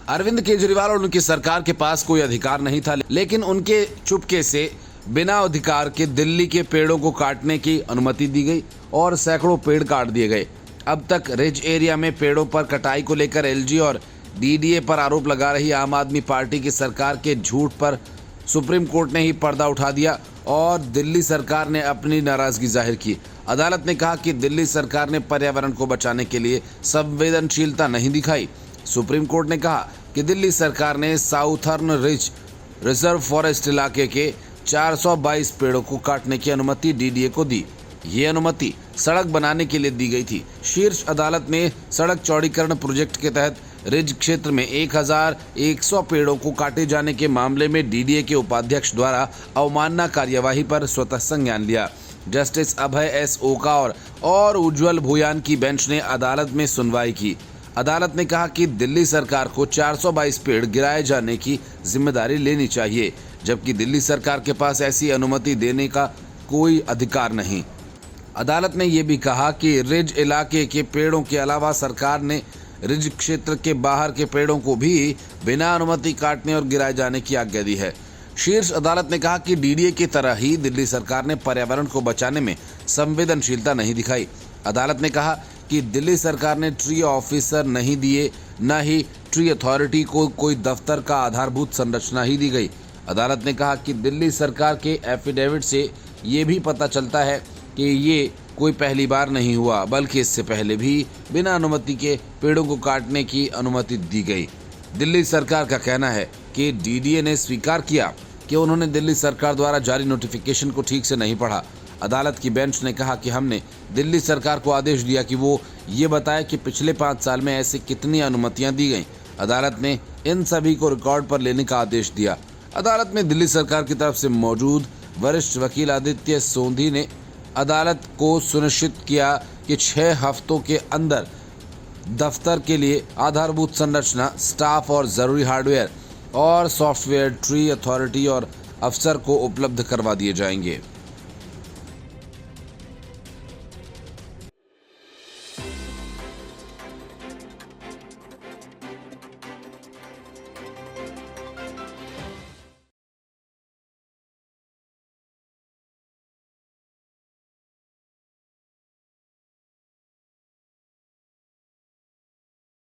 अरविंद केजरीवाल और उनकी सरकार के पास कोई अधिकार नहीं था, लेकिन उनके चुपके से बिना अधिकार के दिल्ली के पेड़ों को काटने की अनुमति दी गई और सैकड़ों पेड़ काट दिए गए। अब तक रिज एरिया में पेड़ों पर कटाई को लेकर एलजी और डीडीए पर आरोप लगा रही आम आदमी पार्टी की सरकार के झूठ पर सुप्रीम कोर्ट ने ही पर्दा उठा दिया और दिल्ली सरकार ने अपनी नाराजगी जाहिर की। अदालत ने कहा कि दिल्ली सरकार ने पर्यावरण को बचाने के लिए संवेदनशीलता नहीं दिखाई। सुप्रीम कोर्ट ने कहा कि दिल्ली सरकार ने साउथर्न रिज रिजर्व फॉरेस्ट इलाके के 422 पेड़ों को काटने की अनुमति डीडीए को दी। ये अनुमति सड़क बनाने के लिए दी गई थी। शीर्ष अदालत ने सड़क चौड़ीकरण प्रोजेक्ट के तहत रिज क्षेत्र में 1100 पेड़ों को काटे जाने के मामले में डीडीए के उपाध्यक्ष द्वारा अवमानना कार्यवाही पर स्वतः संज्ञान लिया। जस्टिस अभय एस ओका और उज्जवल भूयान की बेंच ने अदालत में सुनवाई की। अदालत ने कहा कि दिल्ली सरकार को 422 पेड़ गिराए जाने की जिम्मेदारी लेनी चाहिए, जबकि दिल्ली सरकार के पास ऐसी अनुमति देने का कोई अधिकार नहीं। अदालत ने यह भी कहा कि रिज इलाके के पेड़ों के अलावा सरकार ने रिज क्षेत्र के बाहर के पेड़ों को भी बिना अनुमति काटने और गिराए जाने की आज्ञा दी है। शीर्ष अदालत ने कहा कि डीडीए की तरह ही दिल्ली सरकार ने पर्यावरण को बचाने में संवेदनशीलता नहीं दिखाई। अदालत ने कहा कि दिल्ली सरकार ने ट्री ऑफिसर नहीं दिए, न ही ट्री अथॉरिटी को कोई दफ्तर का आधारभूत संरचना ही दी गई। अदालत ने कहा कि दिल्ली सरकार के एफिडेविट से ये भी पता चलता है कि ये कोई पहली बार नहीं हुआ, बल्कि इससे पहले भी बिना अनुमति के पेड़ों को काटने की अनुमति दी गई। दिल्ली सरकार का कहना है कि डीडीए ने स्वीकार किया कि उन्होंने दिल्ली सरकार द्वारा जारी नोटिफिकेशन को ठीक से नहीं पढ़ा। अदालत की बेंच ने कहा कि हमने दिल्ली सरकार को आदेश दिया कि वो ये बताए कि पिछले 5 साल में ऐसी कितनी अनुमतियां दी गईं। अदालत ने इन सभी को रिकॉर्ड पर लेने का आदेश दिया। अदालत में दिल्ली सरकार की तरफ से मौजूद वरिष्ठ वकील आदित्य सोंधी ने अदालत को सुनिश्चित किया कि 6 हफ्तों के अंदर दफ्तर के लिए आधारभूत संरचना, स्टाफ और ज़रूरी हार्डवेयर और सॉफ्टवेयर ट्री अथॉरिटी और अफसर को उपलब्ध करवा दिए जाएंगे।